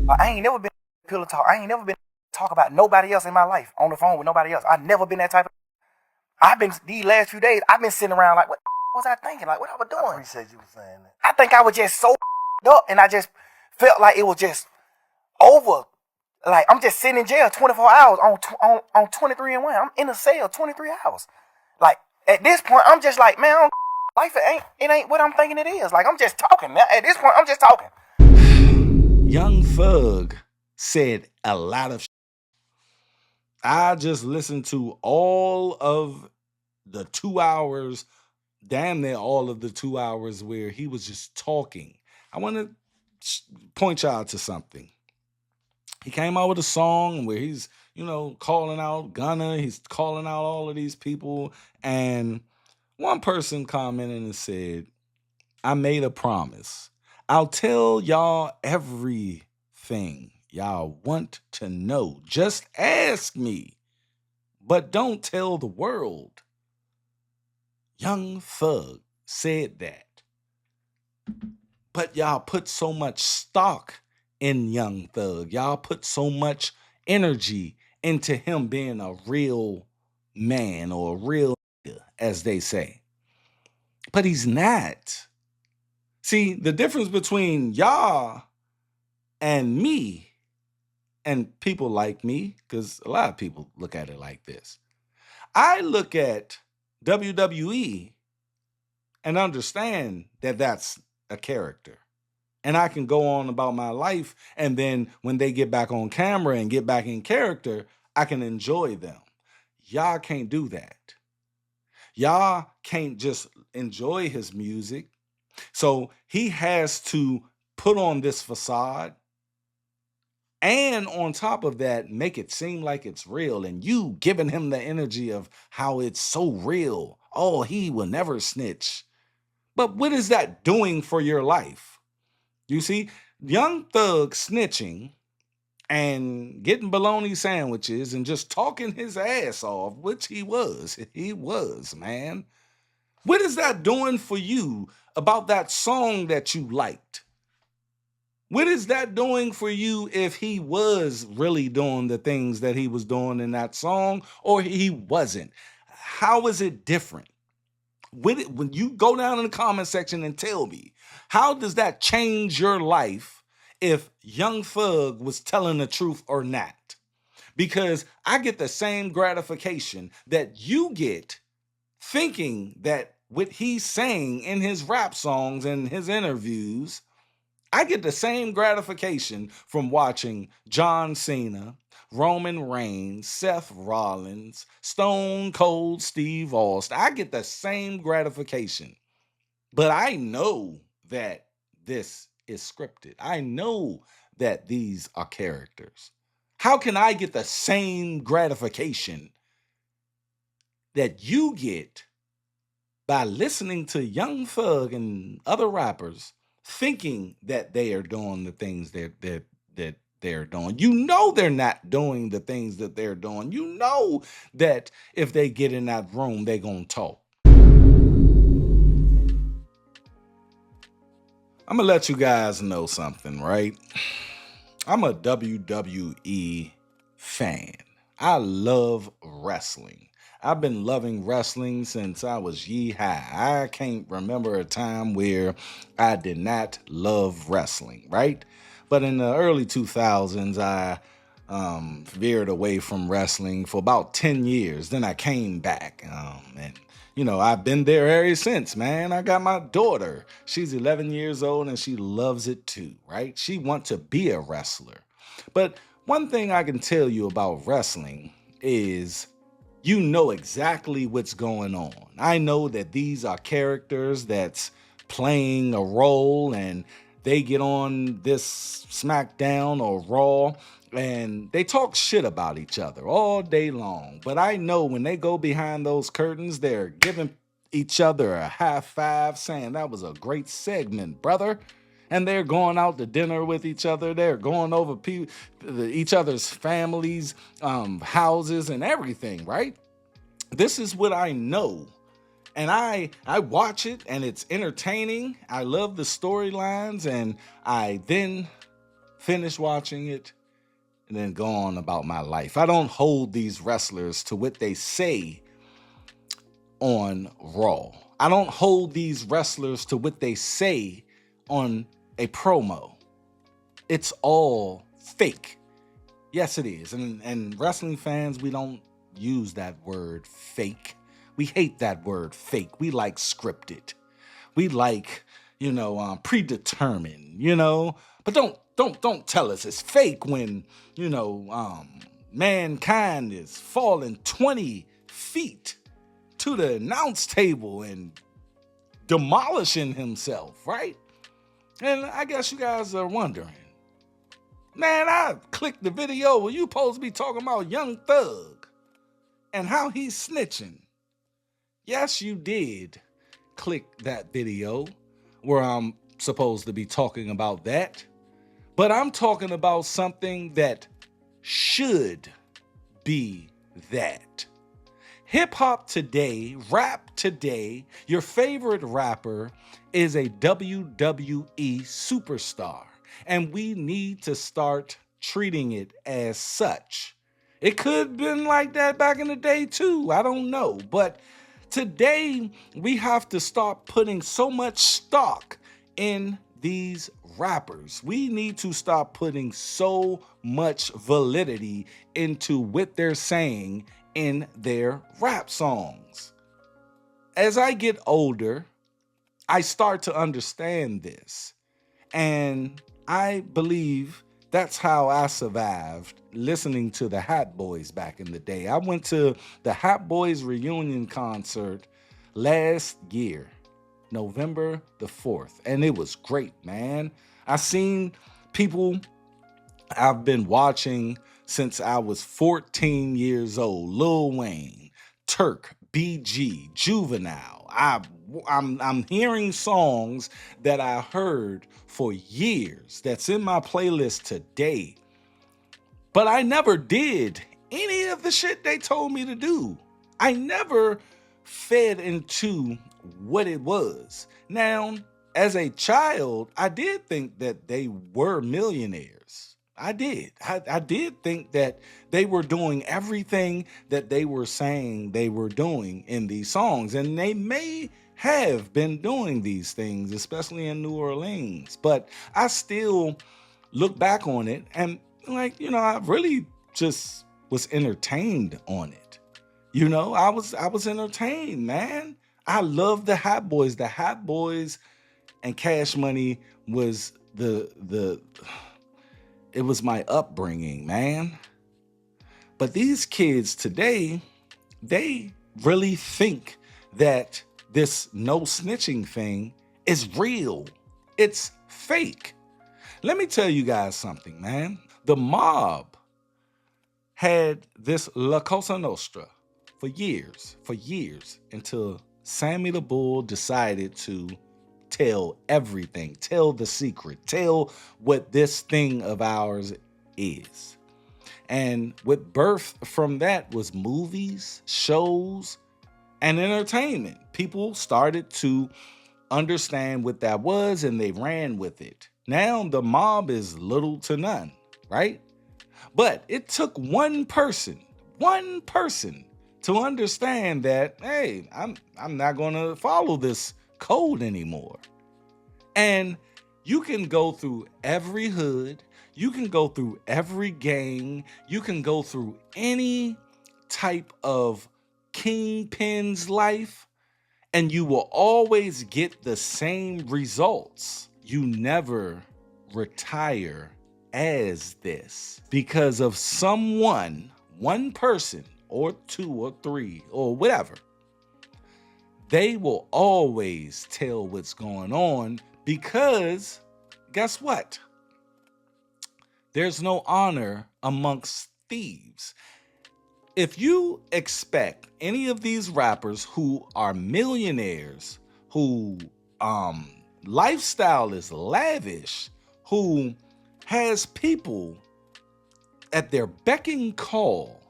I ain't never been pillow talk. I ain't never been talk about nobody else in my life on the phone with nobody else. I never been that type of. I've been these last few days. I've been sitting around like, what was I thinking? Like, what I was doing? I appreciate you for saying that. I think I was just so up, and I just felt like it was just over. Like I'm just sitting in jail 24 hours on 23 and 1. I'm in a cell 23 hours. Like at this point, I'm just like, man, life it ain't what I'm thinking it is. Like I'm just talking. At this point, I'm just talking. Young Thug said a lot of. I just listened to all of the 2 hours, damn near all of the 2 hours where he was just talking. I want to point y'all to something. He came out with a song where he's, calling out Gunna, he's calling out all of these people, and one person commented and said, I made a promise. I'll tell y'all everything y'all want to know. Just ask me, but don't tell the world. Young Thug said that. But y'all put so much stock in Young Thug. Y'all put so much energy into him being a real man or a real nigga, as they say. But he's not. See, the difference between y'all and me and people like me, because a lot of people look at it like this. I look at WWE and understand that that's a character. And I can go on about my life. And then when they get back on camera and get back in character, I can enjoy them. Y'all can't do that. Y'all can't just enjoy his music. So he has to put on this facade. And on top of that, make it seem like it's real. And you giving him the energy of how it's so real. Oh, he will never snitch. But what is that doing for your life? You see, Young Thug snitching and getting bologna sandwiches and just talking his ass off, which he was. He was, man. What is that doing for you about that song that you liked? What is that doing for you if he was really doing the things that he was doing in that song or he wasn't? How is it different? When you go down in the comment section and tell me, how does that change your life if Young Thug was telling the truth or not? Because I get the same gratification that you get thinking that what he's saying in his rap songs and his interviews, I get the same gratification from watching John Cena, Roman Reigns, Seth Rollins, Stone Cold Steve Austin. I get the same gratification. But I know that this is scripted. I know that these are characters. How can I get the same gratification that you get by listening to Young Thug and other rappers thinking that they are doing the things that they're doing? You know they're not doing the things that they're doing. You know that if they get in that room, they're gonna talk. I'm gonna let you guys know something, right? I'm a WWE fan. I love wrestling. I've been loving wrestling since I was yee high. I can't remember a time where I did not love wrestling, right? But in the early 2000s, I veered away from wrestling for about 10 years. Then I came back. And I've been there ever since, man. I got my daughter. She's 11 years old and she loves it too, right? She wants to be a wrestler. But one thing I can tell you about wrestling is you know exactly what's going on. I know that these are characters that's playing a role and they get on this SmackDown or Raw and they talk shit about each other all day long. But I know when they go behind those curtains, they're giving each other a high five saying that was a great segment, brother. And they're going out to dinner with each other. They're going over each other's families, houses and everything, right? This is what I know. And I watch it and it's entertaining. I love the storylines and I then finish watching it, and then go on about my life. I don't hold these wrestlers to what they say on Raw. I don't hold these wrestlers to what they say on a promo. It's all fake. Yes, it is. And wrestling fans, we don't use that word fake. We hate that word fake. We like scripted. We like, predetermined, But don't tell us it's fake when, mankind is falling 20 feet to the announce table and demolishing himself, right? And I guess you guys are wondering, man, I clicked the video where you supposed to be talking about Young Thug and how he's snitching. Yes, you did click that video where I'm supposed to be talking about that. But I'm talking about something that should be that. Hip hop today, rap today, your favorite rapper is a WWE superstar. And we need to start treating it as such. It could have been like that back in the day too. I don't know. But today we have to start putting so much stock in these rappers. We need to stop putting so much validity into what they're saying in their rap songs. As I get older, I start to understand this. And I believe that's how I survived listening to the Hat Boys back in the day. I went to the Hat Boys reunion concert last year, November the 4th, and it was great, man. I seen people I've been watching since I was 14 years old. Lil Wayne, Turk, BG, Juvenile. I'm hearing songs that I heard for years that's in my playlist today. But I never did any of the shit they told me to do. I never fed into what it was. Now, as a child, I did think that they were millionaires. I did. I did think that they were doing everything that they were saying they were doing in these songs. And they may have been doing these things, especially in New Orleans. But I still look back on it and I really just was entertained on it. I was entertained, man. I love the Hat Boys. The Hat Boys and Cash Money was it was my upbringing, man. But these kids today, they really think that this no snitching thing is real. It's fake. Let me tell you guys something, man. The mob had this La Cosa Nostra for years, until Sammy the Bull decided to tell everything, tell the secret, tell what this thing of ours is. And what birthed from that was movies, shows, and entertainment. People started to understand what that was and they ran with it. Now the mob is little to none, right? But it took one person to understand that, hey, I'm not going to follow this code anymore. And you can go through every hood, you can go through every gang, you can go through any type of kingpin's life, and you will always get the same results. You never retire as this because of someone, one person, or two or three or whatever. They will always tell what's going on because guess what? There's no honor amongst thieves. If you expect any of these rappers who are millionaires, who lifestyle is lavish, who has people at their beck and call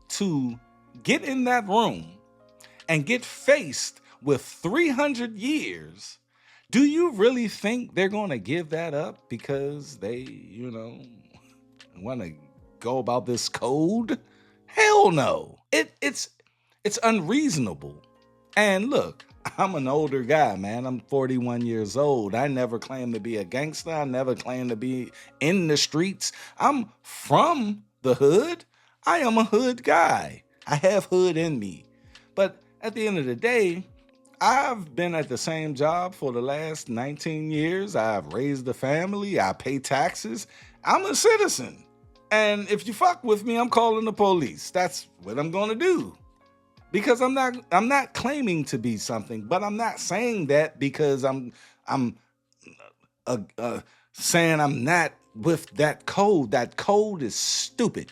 to get in that room and get faced with 300 years Do you really think they're going to give that up because they, want to go about this code? Hell no. It's unreasonable. And look, I'm an older guy, man. I'm 41 years old. I never claimed to be a gangster. I never claimed to be in the streets. I'm from the hood. I am a hood guy. I have hood in me. But at the end of the day, I've been at the same job for the last 19 years. I've raised a family. I pay taxes. I'm a citizen. And if you fuck with me, I'm calling the police. That's what I'm going to do. Because I'm not claiming to be something, but I'm not saying that because I'm saying I'm not with that code. That code is stupid.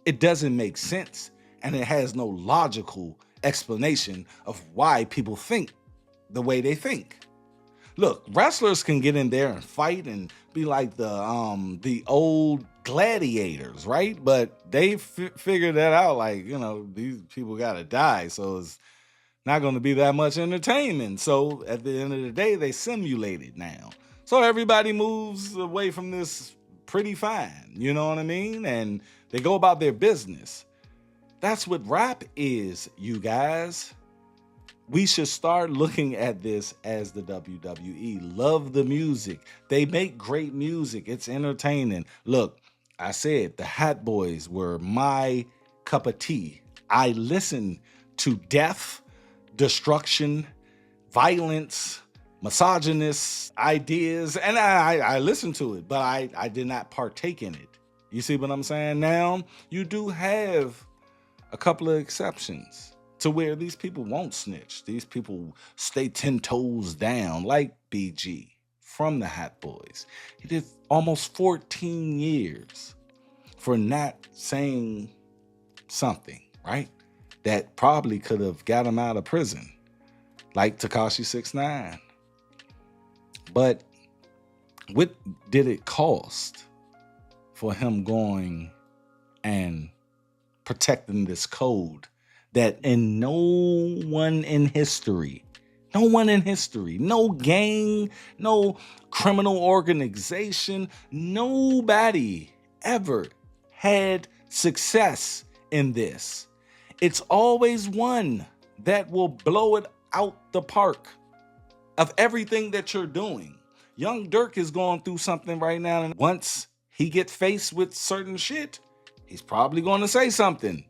It doesn't make sense, and it has no logical explanation of why people think the way they think. Look, wrestlers can get in there and fight and be like the old gladiators, right? But they figured that out, like, these people gotta die, so it's not going to be that much entertainment. So at the end of the day, they simulate it now. So everybody moves away from this pretty fine, you know what I mean? And they go about their business. That's what rap is, you guys. We should start looking at this as the WWE. Love the music. They make great music. It's entertaining. Look, I said the Hat Boys were my cup of tea. I listened to death, destruction, violence, misogynist ideas, and I listened to it, but I did not partake in it. You see what I'm saying? Now, you do have a couple of exceptions to where these people won't snitch. These people stay 10 toes down, like BG from the Hat Boys. He did almost 14 years for not saying something, right? That probably could have got him out of prison, like Tekashi 6ix9ine. But what did it cost for him going and protecting this code that no one in history, no gang, no criminal organization, nobody ever had success in this? It's always one that will blow it out the park of everything that you're doing. Young Dirk is going through something right now, and once he gets faced with certain shit, he's probably going to say something.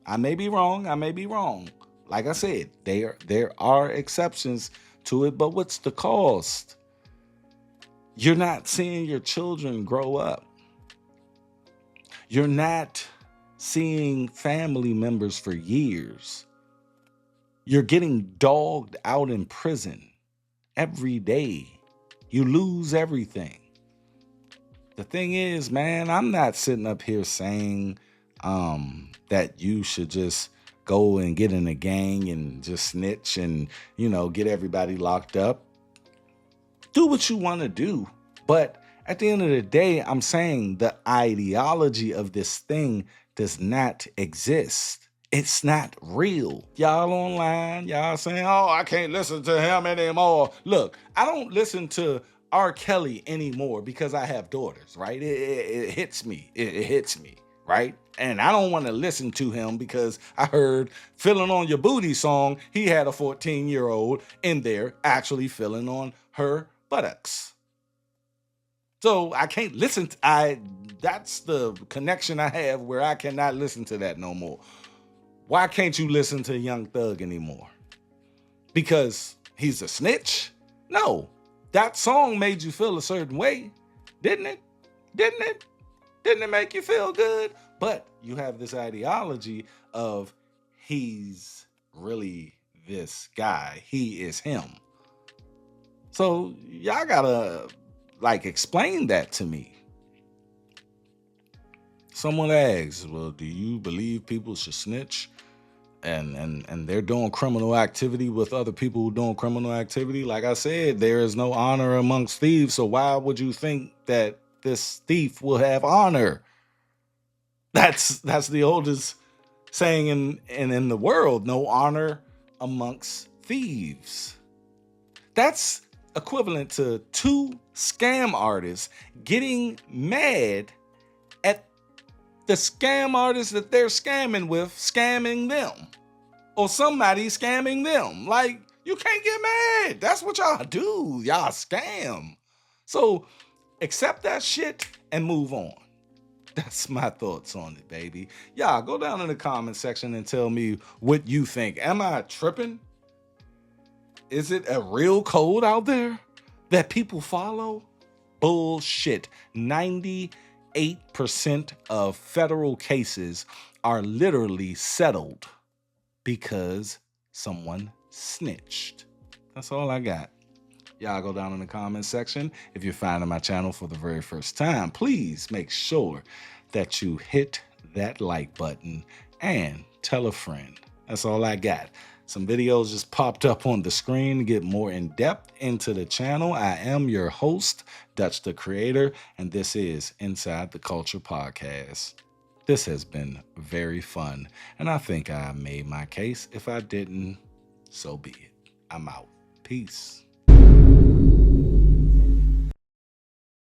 I may be wrong. Like I said, there are exceptions to it, but what's the cost? You're not seeing your children grow up. You're not seeing family members for years. You're getting dogged out in prison every day. You lose everything. The thing is, man, I'm not sitting up here saying that you should just go and get in a gang and just snitch and, get everybody locked up. Do what you want to do. But at the end of the day, I'm saying the ideology of this thing does not exist. It's not real. Y'all online, y'all saying, oh, I can't listen to him anymore. Look, I don't listen to R. Kelly anymore because I have daughters, right? It hits me. It hits me, right? And I don't want to listen to him because I heard Feeling on Your Booty song, he had a 14-year-old in there actually feeling on her buttocks. So I can't listen. That's the connection I have where I cannot listen to that no more. Why can't you listen to Young Thug anymore? Because he's a snitch? No. That song made you feel a certain way, didn't it? Didn't it make you feel good? But you have this ideology of he's really this guy. He is him. So y'all gotta explain that to me. Someone asks, well, do you believe people should snitch? And they're doing criminal activity with other people who doing criminal activity. Like I said, there is no honor amongst thieves. So why would you think that this thief will have honor? That's the oldest saying in the world. No honor amongst thieves. That's equivalent to 2 scam artists getting mad at the scam artists that they're scamming with, scamming them. Or somebody scamming them. Like, you can't get mad. That's what y'all do. Y'all scam. So accept that shit and move on. That's my thoughts on it, baby. Y'all go down in the comment section and tell me what you think. Am I tripping? Is it a real code out there that people follow? Bullshit. 98% of federal cases are literally settled because someone snitched. That's all I got. Y'all go down in the comment section. If you're finding my channel for the very first time, please make sure that you hit that like button and tell a friend. That's all I got. Some videos just popped up on the screen to get more in depth into the channel. I am your host, Dutch the Creator, and this is Inside the Culture Podcast. This has been very fun, and I think I made my case. If I didn't, so be it. I'm out. Peace.